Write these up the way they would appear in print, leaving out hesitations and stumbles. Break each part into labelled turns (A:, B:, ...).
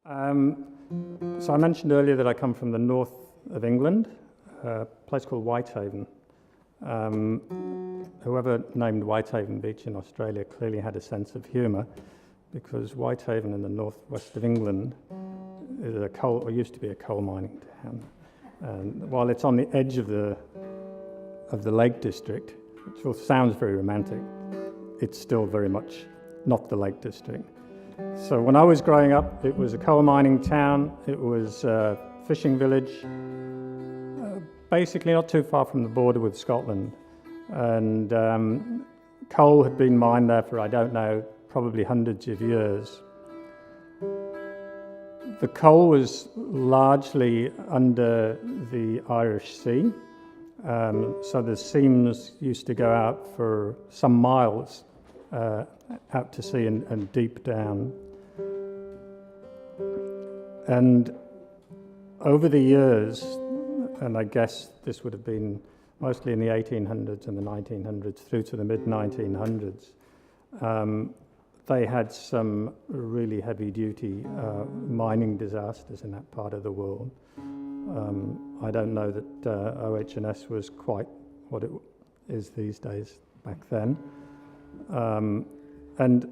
A: So I mentioned earlier that I come from the north of England, a place called Whitehaven. Whoever named Whitehaven Beach in Australia clearly had a sense of humour, because Whitehaven in the northwest of England is used to be a coal mining town. And while it's on the edge of the Lake District, which sounds very romantic, it's still very much not the Lake District. So when I was growing up, it was a coal mining town, it was a fishing village, basically not too far from the border with Scotland. And coal had been mined there for, I don't know, probably hundreds of years. The coal was largely under the Irish Sea, so the seams used to go out for some miles out to sea and deep down. And over the years, and I guess this would have been mostly in the 1800s and the 1900s through to the mid-1900s, they had some really heavy-duty mining disasters in that part of the world. I don't know that OH&S was quite what it is these days back then. And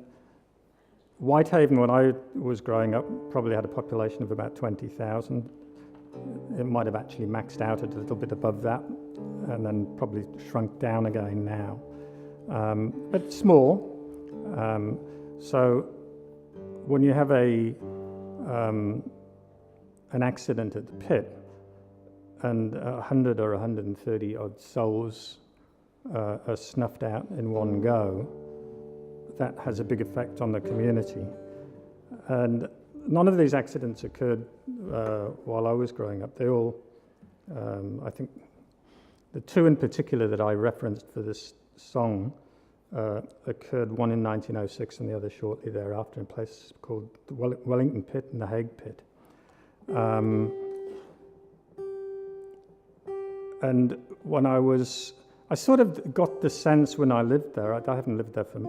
A: Whitehaven, when I was growing up, probably had a population of about 20,000. It might have actually maxed out at a little bit above that, and then probably shrunk down again now. But small. So when you have an accident at the pit, and 100 or 130 odd souls are snuffed out in one go, that has a big effect on the community. And none of these accidents occurred while I was growing up. They all, I think, the two in particular that I referenced for this song occurred, one in 1906 and the other shortly thereafter, in a place called the Wellington Pit and the Hague Pit. And when I sort of got the sense when I lived there, I haven't lived there for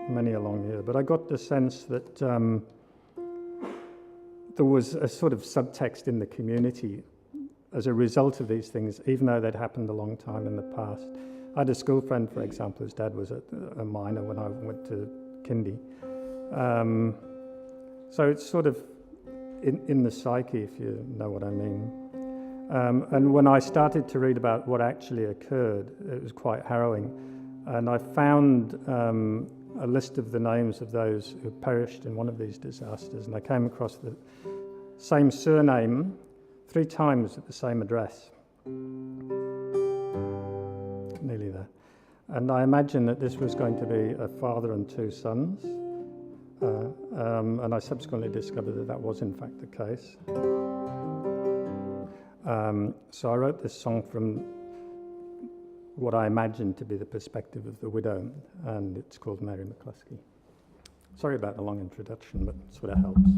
A: many a long year, but I got the sense that there was a sort of subtext in the community as a result of these things, even though they'd happened a long time in the past. I had a school friend, for example, whose dad was a miner when I went to kindy. So it's sort of in the psyche, if you know what I mean. And when I started to read about what actually occurred, it was quite harrowing. And I found a list of the names of those who perished in one of these disasters, and I came across the same surname 3 times at the same address. Nearly there. And I imagine that this was going to be a father and 2 sons. And I subsequently discovered that that was in fact the case. So I wrote this song from what I imagine to be the perspective of the widow, and it's called Mary McClusky. Sorry about the long introduction, but it sort of helps.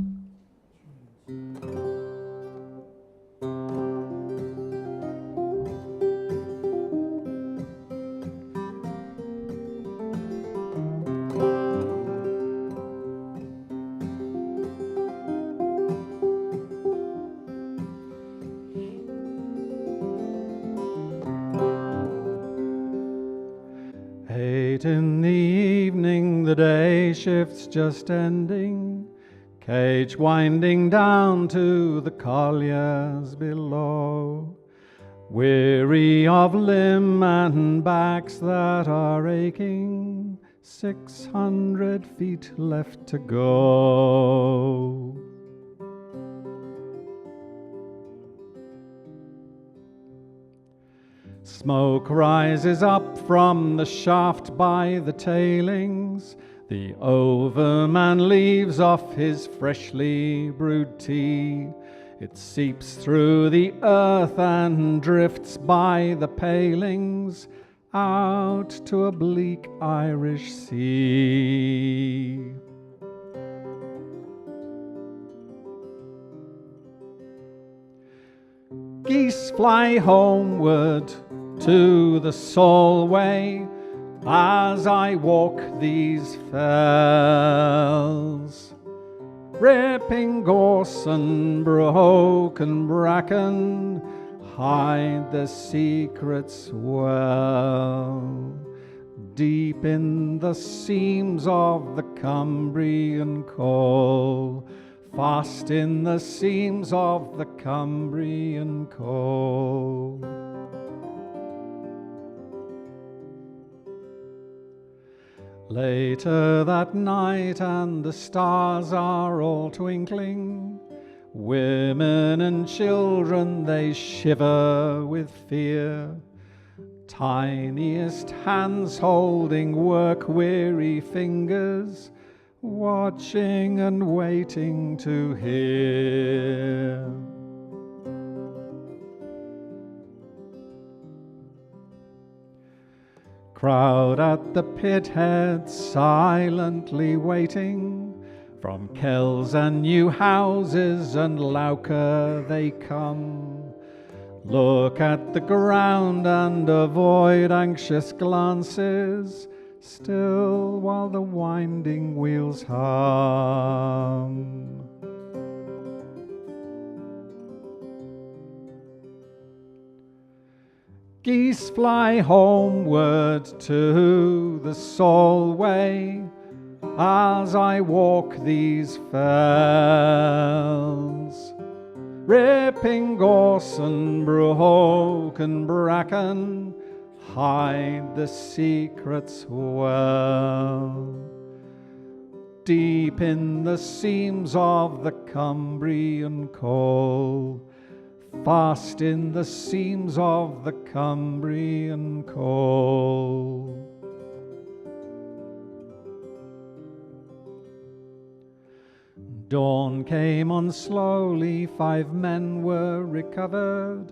B: In the evening, the day shift's just ending, cage winding down to the colliers below. Weary of limb and backs that are aching, 600 feet left to go. Smoke rises up from the shaft by the tailings. The overman leaves off his freshly brewed tea. It seeps through the earth and drifts by the palings out to a bleak Irish sea. Geese fly homeward to the Solway as I walk these fells. ripping gorse and broken bracken hide the secrets well. Deep in the seams of the Cumbrian coal, fast in the seams of the Cumbrian coal. Later that night and the stars are all twinkling, women and children they shiver with fear, tiniest hands holding work-weary fingers, watching and waiting to hear. Crowd at the pit head silently waiting, from Kells and new houses and Lauker they come. Look at the ground and avoid anxious glances, still while the winding wheels hum. Geese fly homeward to the Solway as I walk these fells, ripping gorse and broken bracken hide the secrets well. Deep in the seams of the Cumbrian coal, fast in the seams of the Cumbrian coal. Dawn came on slowly, 5 men were recovered.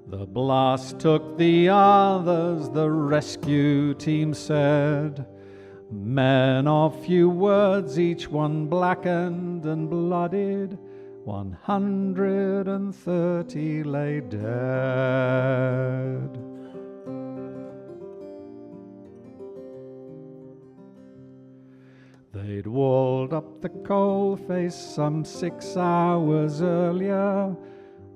B: The blast took the others, the rescue team said. Men of few words, each one blackened and blooded, 130 lay dead. They'd walled up the coal face some 6 hours earlier,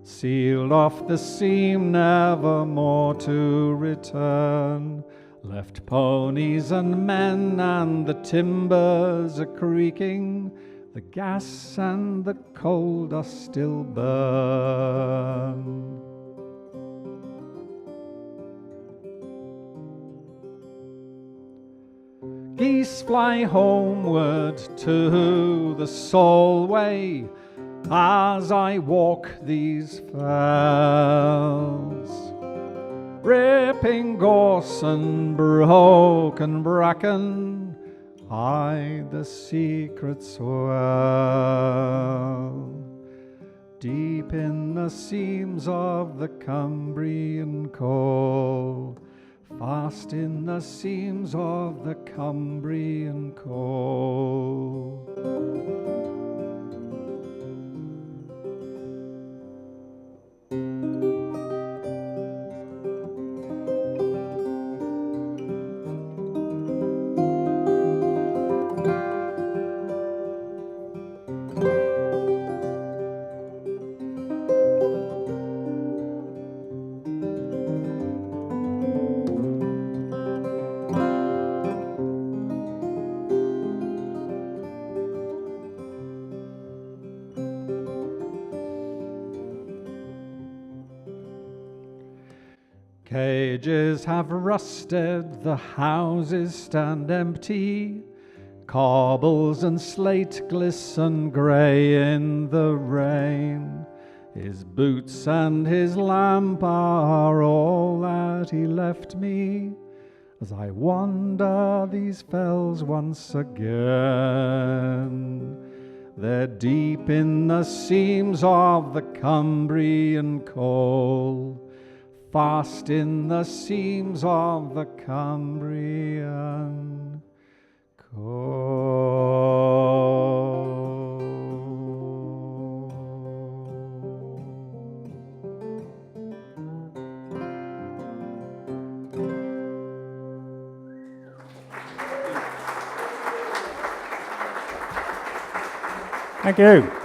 B: sealed off the seam never more to return, left ponies and men and the timbers a-creaking, the gas and the coal dust still burn. Geese fly homeward to the Solway as I walk these fells, ripping gorse and broken bracken hide the secrets well. Deep in the seams of the Cumbrian coal, fast in the seams of the Cumbrian coal. Cages have rusted, the houses stand empty, cobbles and slate glisten grey in the rain. His boots and his lamp are all that he left me, as I wander these fells once again. They're deep in the seams of the Cumbrian coal, fast in the seams of the Cumbrian coal.
A: Thank you.